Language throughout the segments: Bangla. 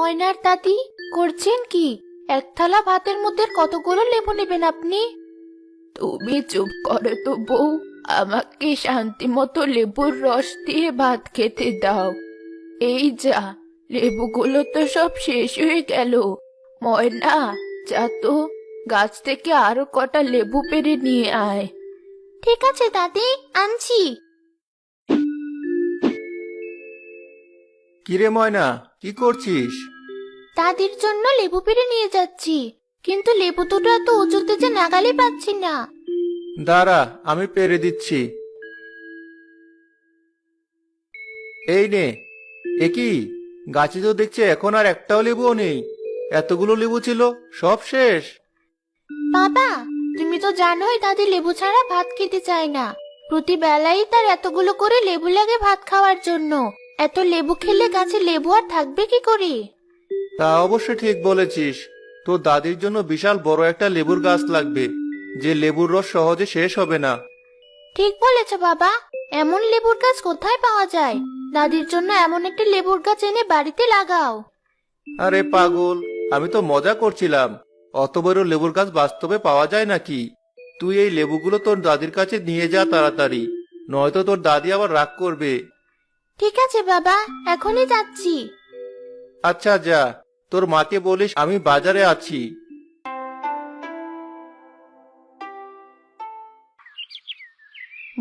ময়নার দাদি, করছেন কি? এক থালা ভাতের মধ্যে কতগুলো লেবু নেবেন আপনি? তুমি চুপ করো তো বউ, আমাকে শান্তি মতো লেবুর রস দিয়ে ভাত খেতে দাও। এই যা, লেবুগুলো তো সব শেষ হয়ে গেল। ময়না, যা তো, গাছ থেকে আরো কটা লেবু পেড়ে নিয়ে আয়। ঠিক আছে দাদি, আনছি। কিরে ময়না, কি করছিস? দাদির জন্য লেবু পেড়ে নিয়ে যাচ্ছি, কিন্তু লেবু দুটো এত উঁচুতে যে নাগালে পাচ্ছি না। দাঁড়া, আমি পেরে দিচ্ছি। এই নে। এ কি, গাছে তো দেখছি এখন আর একটাও লেবুও নেই। এতগুলো লেবু ছিল, সব শেষ। বাবা, তুমি তো জানোই দাদি লেবু ছাড়া ভাত খেতে চায় না। প্রতি বেলাই তার এতগুলো করে লেবু লাগে ভাত খাওয়ার জন্য। এত লেবু খেলে গাছে লেবু আর থাকবে কি করে? তা অবশ্য ঠিক বলেছিস। তোর দাদির জন্য বিশাল বড় একটা লেবুর গাছ লাগবে, যে লেবুর রস সহজে শেষ হবে না। ঠিক বলেছ বাবা, এমন লেবুর গাছ কোথায় পাওয়া যায়? দাদির জন্য এমন একটা লেবুর গাছ এনে বাড়িতে লাগাও। আরে পাগল, আমি তো মজা করছিলাম। অত বড় লেবুর গাছ বাস্তবে পাওয়া যায় নাকি? তুই এই লেবুগুলো তোর দাদির কাছে নিয়ে যা তাড়াতাড়ি, নয়তো তোর দাদি আবার রাগ করবে। ঠিক আছে বাবা, এখনই যাচ্ছি। আচ্ছা যা, তোর মাকে বলিস আমি বাজারে আছি।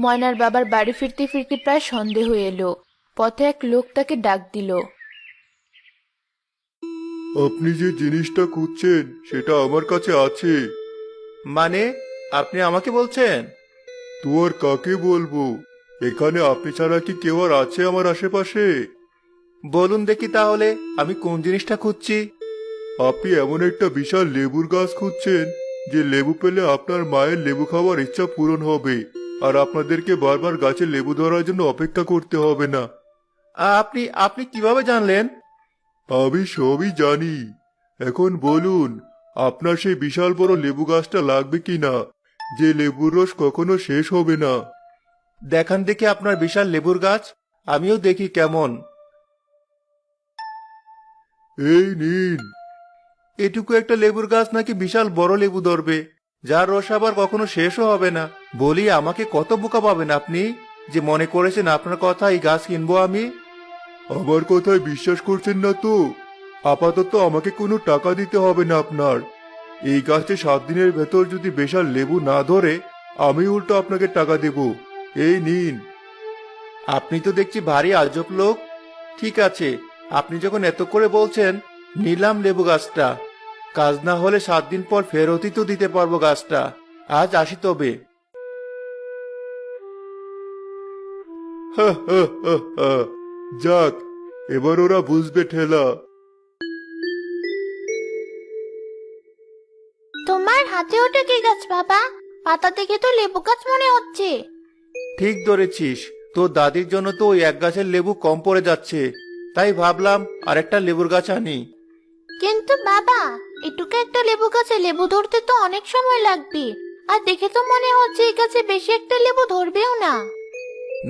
ময়নার বাবার বাড়ি ফিরতে ফিরতে প্রায় সন্ধে হয়ে এলো। পথে এক লোক তাকে ডাক দিল। আপনি যে জিনিসটা খুঁজছেন সেটা আমার কাছে আছে। মানে, আপনি আমাকে বলছেন? তো আর কাকে বলবো? এখানে আপনি ছাড়া কি কেউ আর আছে আমার আশেপাশে? বলুন দেখি তাহলে, আমি কোন জিনিসটা খুঁজছি। আপনি এমন একটা বিশাল লেবুর গাছ খুঁজছেন যে লেবু পেলে আপনার মায়ের লেবু খাওয়ার ইচ্ছা পূরণ হবে, আর আপনাদেরকে বারবার গাছে লেবু ধরার জন্য অপেক্ষা করতে হবে না। আপনি আপনি কিভাবে জানলেন? আমি সবই জানি। এখন বলুন, আপনার সেই বিশাল বড় লেবু গাছটা লাগবে কিনা, যে লেবুর রস কখনো শেষ হবে না। দেখান দেখি আপনার বিশাল লেবুর গাছ, আমিও দেখি কেমন। এই নিন। এটুকু একটা লেবুর গাছ নাকি বিশাল বড় লেবু ধরবে, যার রস আবার কখনো শেষও হবে না? বলি, আমাকে কত বোকা পাবেন আপনি, যে মনে করেছেন আপনার কথা এই গাছ কিনবো আমি? আমার কথায় বিশ্বাস করছেন না তো? আপাতত আমাকে কোনো টাকা দিতে হবে না আপনার। এই গাছে 7 দিনের ভেতর যদি বিশাল লেবু না ধরে, আমি উল্টো আপনাকে টাকা দেব। এই নিন। আপনি তো দেখছি ভারী আজব লোক। ঠিক আছে, আপনি যখন এত করে বলছেন, নিলাম লেবু গাছটা। কাজ না হলে 7 দিন পর ফেরতই তো দিতে পারবো গাছটা। আজ আসি তবে। হা হা হা হা। যাক, এবার ওরা বুঝবে ঠেলা। তোমার হাতে ওটা কি গাছ বাবা? পাতা দেখে তো লেবু গাছ মনে হচ্ছে। ঠিক ধরেছিস, তোর দাদির জন্য তো ওই এক গাছের লেবু কম পড়ে যাচ্ছে, তাই ভাবলাম আরেকটা লেবুর গাছ আনি। কিন্তু বাবা, এটুকু একটা লেবু গাছে লেবু ধরতে তো অনেক সময় লাগবে। আর দেখে তো মনে হচ্ছে এই গাছে বেশি একটা লেবু ধরবেও না।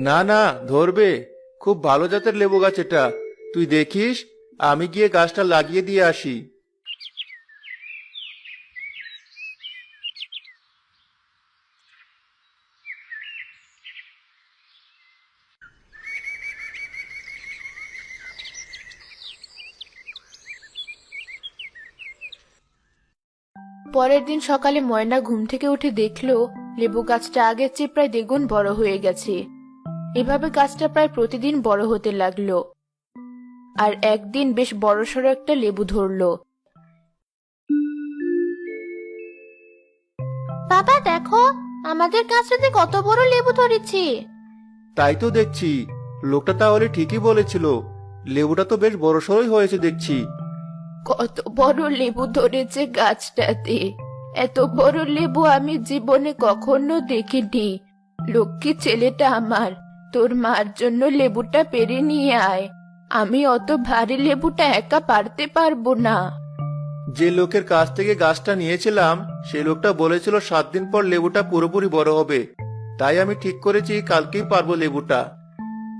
না না, ধরবে। খুব ভালো জাতের লেবু গাছ এটা। তুই দেখিস, আমি গিয়ে গাছটা লাগিয়ে দিয়ে আসি। পরের দিন সকালে ময়না ঘুম থেকে উঠে দেখলো লেবু গাছটা আগের চেয়ে প্রায় দ্বিগুণ বড় হয়ে গেছে। এভাবে গাছটা প্রায় প্রতিদিন বড় হতে লাগলো, আর একদিন বেশ বড়সড় একটা লেবু ধরলো। বাবা দেখো, আমাদের গাছটাতে কত বড় লেবু ধরেছে। তাই তো দেখছি, লোকটা তাহলে ঠিকই বলেছিল। লেবুটা তো বেশ বড়সড়ই হয়েছে দেখছি। কত বড় লেবু ধরেছে গাছটাতে! এত বড় লেবু আমি জীবনে কখনো দেখিনি। লক্ষ্মী ছেলেটা আমার, তোর মার জন্য লেবুটা পেরে নিয়ে আয়। আমি অত ভারী লেবুটা একা পারতে পারবো না। যে লোকের কাছ থেকে গাছটা নিয়েছিলাম, সে লোকটা বলেছিল 7 দিন পর লেবুটা পুরোপুরি বড় হবে। তাই আমি ঠিক করেছি কালকেই পারবো লেবুটা।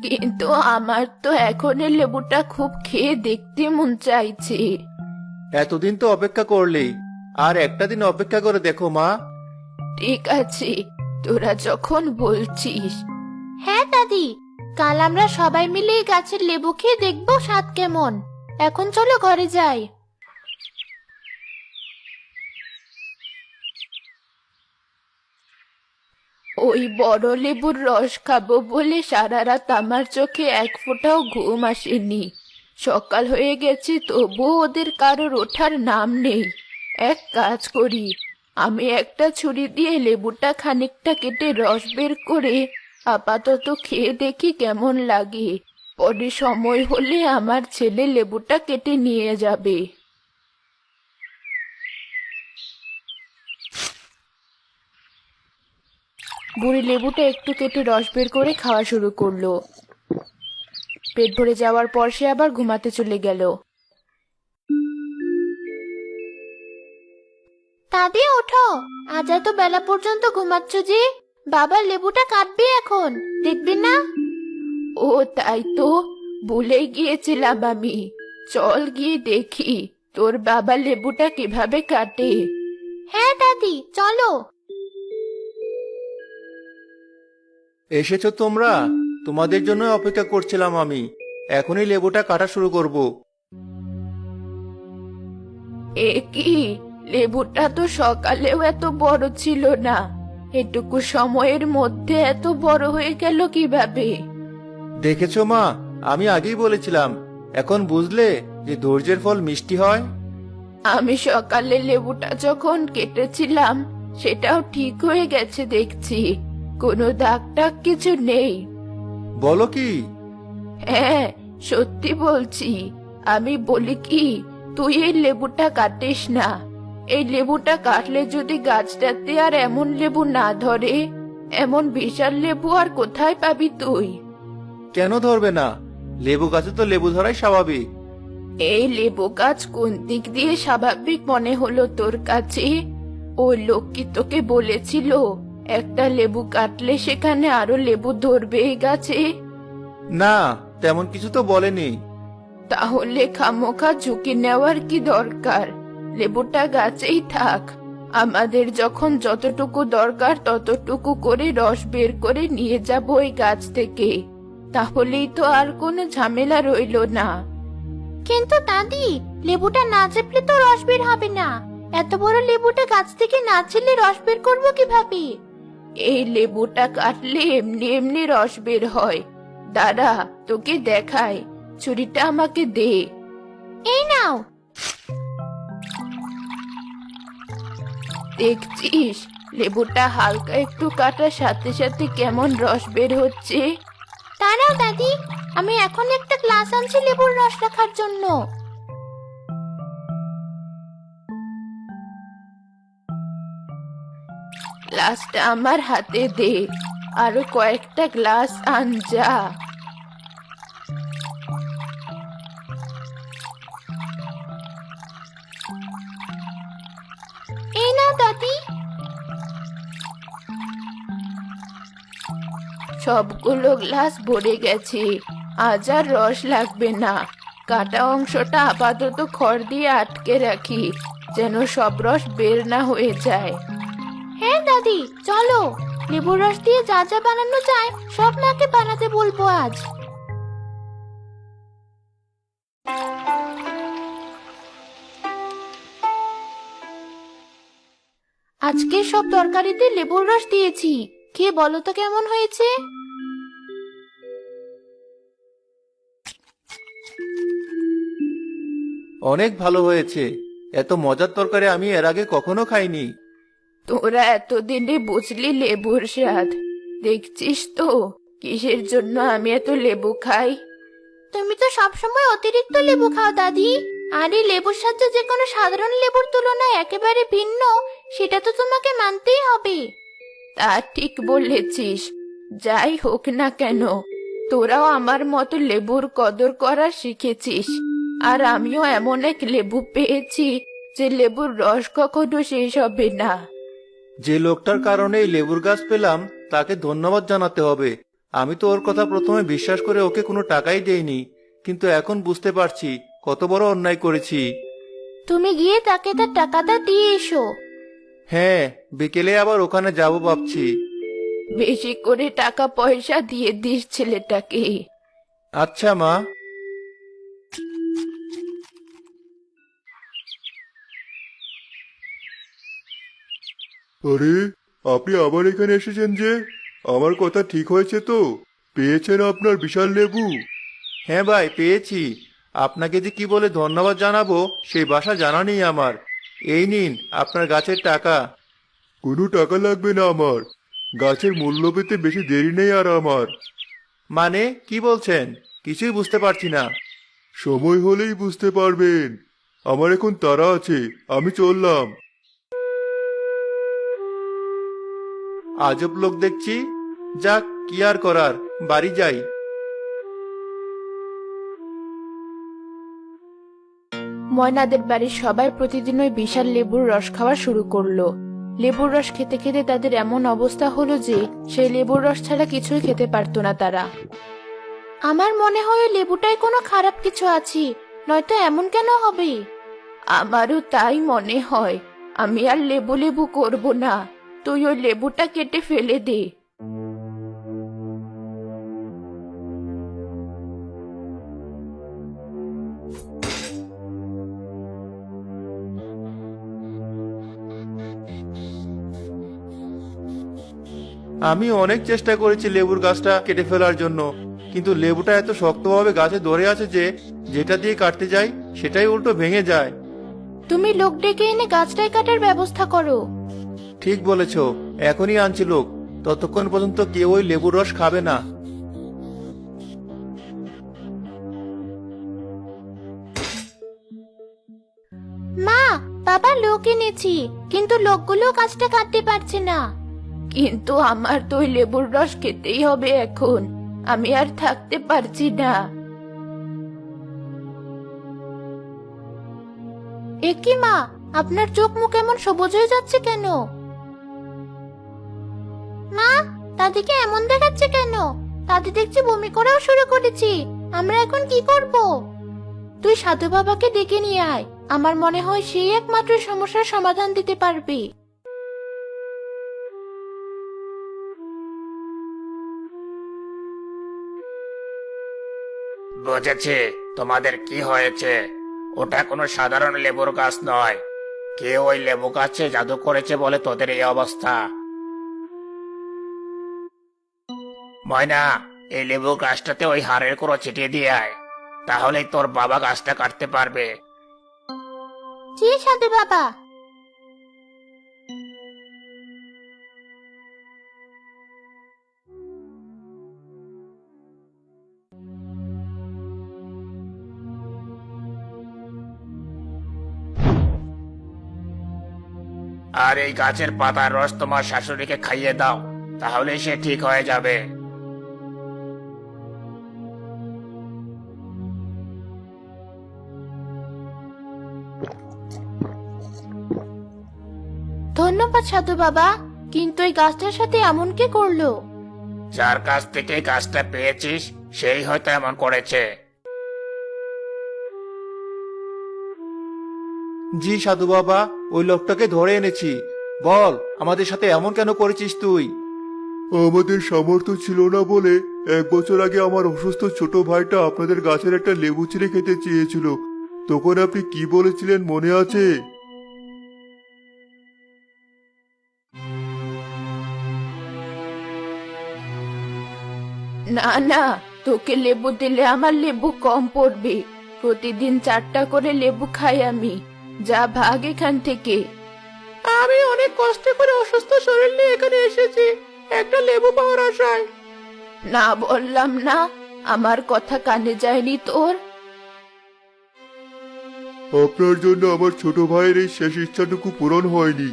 কিন্তু আমার তো এখন এই লেবুটা খুব খেয়ে দেখতে মন চাইছে। এতদিন তো অপেক্ষা করলেই, আর একটা দিন অপেক্ষা করে দেখো মা। ঠিক আছে, তোরা যখন বলছিস। হ্যাঁ দাদি, কাল আমরা সবাই মিলে এই গাছের লেবু খেয়ে দেখবো স্বাদ কেমন। এখন চলো ঘরে যাই। ওই বড় লেবুর রস খাবো বলে সারা রাত আমার চোখে এক ফোঁটাও ঘুম আসেনি। সকাল হয়ে গেছে তবুও ওদের কারোর ওঠার নাম নেই। এক কাজ করি, আমি একটা ছুরি দিয়ে লেবুটা খানিকটা কেটে রস বের করে আপাতত খেয়ে দেখি কেমন লাগে। পরে সময় হলে আমার ছেলে লেবুটা কেটে নিয়ে যাবে। বুড়ি লেবুটা একটু কেটে রস বের করে খাওয়া শুরু করলো। পেট ভরে যাওয়ার পর সে আবার ঘুমাতে চলে গেল। দাদি ওঠো, আজ এত বেলা পর্যন্ত ঘুমাচ্ছ যে? বাবা লেবুটা কাটবে এখন, দেখবি না? ও তাই তো, ভুলেই গিয়েছিলাম আমি। চল গিয়ে দেখি তোর বাবা লেবুটা কিভাবে কাটে। হ্যাঁ দাদি, চলো। এসেছো তোমরা? তোমাদের জন্য অপেক্ষা করছিলাম আমি। এখনই লেবুটা কাটা শুরু করব। এ কি, লেবুটা তো সকালেও এত বড় ছিল না, এটুকু সময়ের মধ্যে এত বড় হয়ে গেল কিভাবে? দেখেছো মা, আমি আগেই বলেছিলাম। এখন বুঝলে যে ধৈর্যের ফল মিষ্টি হয়। আমি সকালে লেবুটা যখন কেটেছিলাম সেটাও ঠিক হয়ে গেছে দেখছি, কোনো দাগ টাগ কিছু নেই। বলো কি? হ্যাঁ, সত্যি বলছি। আমি বলি কি, তুই এই লেবুটা কাটিস না। এই লেবুটা কাটলে যদি গাছটাতে আর এমন লেবু না ধরে, এমন বিশাল লেবু আর কোথায় পাবি তুই? কেন ধরবে না? লেবু গাছে তো লেবু ধরাই স্বাভাবিক। এই লেবু গাছ কোন দিক দিয়ে স্বাভাবিক মনে হলো তোর কাছে? ওই লোক কি তোকে বলেছিল একটা লেবু কাটলে সেখানে আরো লেবু ধরবে এই গাছে? না, তেমন কিছু তো বলেনি। তাহলে খামোখা ঝুঁকি নেওয়ার কি দরকার? লেবুটা গাছেই থাক। আমাদের যখন যতটুকু দরকার ততটুকু করে রস বের করে নিয়ে যাব ওই গাছ থেকে। তাহলেই তো আর কোনো ঝামেলা রইলো না। কিন্তু দাদি, লেবুটা না চেপলে তো রস বের হবে না। এত বড় লেবুটা গাছ থেকে না ছিলে রস বের করবো কিভাবে? এই লেবুটা কাটলে এমনি এমনি রস বের হয়। দাঁড়া, তোকে দেখাই। ছুরিটা আমাকে দে। এই নাও। দেখছিস লেবুটা হালকা একটু কাটার সাথে সাথে কেমন রস বের হচ্ছে? দাঁড়াও দাদি, আমি এখন একটা গ্লাস আনছি লেবুর রস রাখার জন্য। গ্লাসটা আমার হাতে দে, আরো কয়েকটা গ্লাস আন যা। এই নাও দাদি। সবগুলো গ্লাস ভরে গেছে, আজ আর রস লাগবে না। কাটা অংশটা আপাতত খড় দিয়ে আটকে রাখি, যেন সব রস বের না হয়ে যায়। হ্যাঁ দাদি, চলো লেবুর রস দিয়ে যা যা বানানো যায় সব মাকে বানাতে বলবো আজ। আজকে সব তরকারিতে লেবুর রস দিয়েছি, খেয়ে বলো তো কেমন হয়েছে? অনেক ভালো হয়েছে। এত মজার তরকারি আমি এর আগে কখনো খাইনি। তোরা এতদিনে বুঝলি লেবুর স্বাদ। দেখছিস তো কিসের জন্য আমি এত লেবু খাই। তুমি তো সবসময় অতিরিক্ত লেবু খাও দাদি, আর এই লেবুর স্বাদ যে কোনো সাধারণ লেবুর তুলনায় একেবারে ভিন্ন, সেটা তো তোমাকে মানতেই হবে। তা ঠিক বলেছিস। যাই হোক না কেন, তোরাও আমার মতো লেবুর কদর করা শিখেছিস। আর আমিও এমন এক লেবু পেয়েছি যে লেবুর রস কখনো শেষ হবে না। যে লোকটার কারণে এই লেবুর গাছ পেলাম তাকে ধন্যবাদ জানাতে হবে। আমি তো ওর কথা প্রথমে বিশ্বাস করে ওকে কোনো টাকাই দেইনি, কিন্তু এখন বুঝতে পারছি কত বড় অন্যায় করেছি। তুমি গিয়ে তাকে তার টাকাটা দিয়ে এসো। হ্যাঁ, বিকেলে আবার ওখানে যাব ভাবছি। বেশি করে টাকা পয়সা দিয়ে দিস ছেলেটাকে। আচ্ছা মা। আরে, আপনি আবার এখানে এসেছেন যে? আমার কথা ঠিক হয়েছে তো? পেয়েছেন আপনার বিশাল লেবু? হ্যাঁ ভাই, পেয়েছি। আপনাকে যে কি বলে ধন্যবাদ জানাবো সেই ভাষা জানা নেই আমার। এই নিন আপনার গাছের টাকা। কোনো টাকা লাগবে না আমার। গাছের মূল্য পেতে বেশি দেরি নেই আর আমার। মানে কি বলছেন? কিছুই বুঝতে পারছি না। সময় হলেই বুঝতে পারবেন। আমার এখন তাড়া আছে, আমি চললাম। আজব লোক দেখছি। যাক, কি আর করার, বাড়ি যাই। ময়নাদের বাড়ির সবাই প্রতিদিন ওই বিশাল লেবুর রস খাওয়া শুরু করলো। লেবুর রস খেতে খেতে তাদের এমন অবস্থা হলো যে সেই লেবুর রস ছাড়া কিছুই খেতে পারতো না তারা। আমার মনে হয় ওই লেবুটাই কোনো খারাপ কিছু আছে, নয়তো এমন কেন হবে? আমারও তাই মনে হয়। আমি আর লেবু লেবু করব না, তুই ওই লেবুটা কেটে ফেলে দে। আমি অনেক চেষ্টা করেছি লেবুর গাছটা কেটে ফেলার জন্য, কিন্তু লেবুটা এত শক্তভাবে গাছে ধরে আছে যে যেটা দিয়ে কাটতে যাই সেটাই উল্টো ভেঙে যায়। তুমি লোক ডেকে এনে গাছটাই কাটার ব্যবস্থা করো। ঠিক বলেছো, এখনই আনছি লোক। ততক্ষণ পর্যন্ত কেউ ওই লেবুর রস খাবে না। মা, বাবা লোক এনেছি, কিন্তু লোকগুলো কাজটা কাটতে পারছে না। কিন্তু আমার তো ওই লেবুর রস খেতেই হবে এখন, আমি আর থাকতে পারছি না। এ কি মা, আপনার চোখ মুখ এমন সবুজ হয়ে যাচ্ছে কেন? মা, দাদিকে এমন দেখাচ্ছে কেন? দাদি দেখছি বমি করাও শুরু করেছি। আমরা এখন কি করব? তুই সাধু বাবাকে ডেকে নিয়ে আয়, আমার মনে হয় সেই একমাত্র সমস্যার সমাধান দিতে পারবে। বুঝেছি তোমাদের কি হয়েছে। ওটা কোনো সাধারণ লেবুর গাছ নয়। কেউ ওই লেবু গাছে জাদু করেছে বলে তোদের এই অবস্থা। ময়না, এই লেবু গাছটাতে ওই হাড়ের গুঁড়ো ছিটিয়ে দিয়ে আয়, তাহলেই তোর বাবা গাছটা কাটতে পারবে। জি সাধু বাবা। আর এই গাছের পাতার রস তোমার শাশুড়িকে খাইয়ে দাও, তাহলে সে ঠিক হয়ে যাবে। ধন্যবাদ সাধু বাবা, কিন্তু এই গাছটার সাথে এমন কি করলো? যার কাছ থেকে গাছটা পেয়েছিস সেই হয়তো এমন করেছে। জি সাধু বাবা, ওই লোকটাকে ধরে এনেছি। বল, আমাদের সাথে এমন কেন করেছিস তুই? আমাদের সামর্থ্য ছিল না বলে 1 বছর আগে আমার অসুস্থ ছোট ভাইটা আপনাদের গাছের একটা লেবু ছিঁড়ে খেতে চেয়েছিল। তখন আপনি কি বলেছিলেন মনে আছে? না না, তোকে লেবু দিলে আমার লেবু কম পড়বে। প্রতিদিন 4টা করে লেবু খাই আমি। যা ভাগ এখান থেকে। আমি অনেক কষ্ট করে অসুস্থ শরীর নিয়ে এখানে এসেছি একটা লেবু পাওয়ার আশায়। না বললাম না, আমার কথা কানে যায়নি তোর? আপনার জন্য আমার ছোট ভাইয়ের এই শেষ ইচ্ছাটুকু পূরণ হয়নি,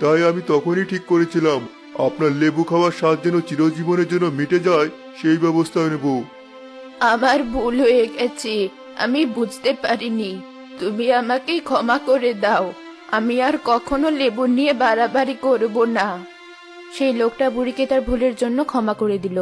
তাই আমি তখনই ঠিক করেছিলাম আপনার লেবু খাওয়ার স্বাদ যেন চিরজীবনের জন্য মিটে যায় সেই ব্যবস্থা নেব। আমার ভুল হয়ে গেছে, আমি বুঝতে পারিনি। তুমি আমাকে ক্ষমা করে দাও। আমি আর কখনো লেবু নিয়ে বাড়াবাড়ি করব না। সেই লোকটা বুড়িকে তার ভুলের জন্য ক্ষমা করে দিল।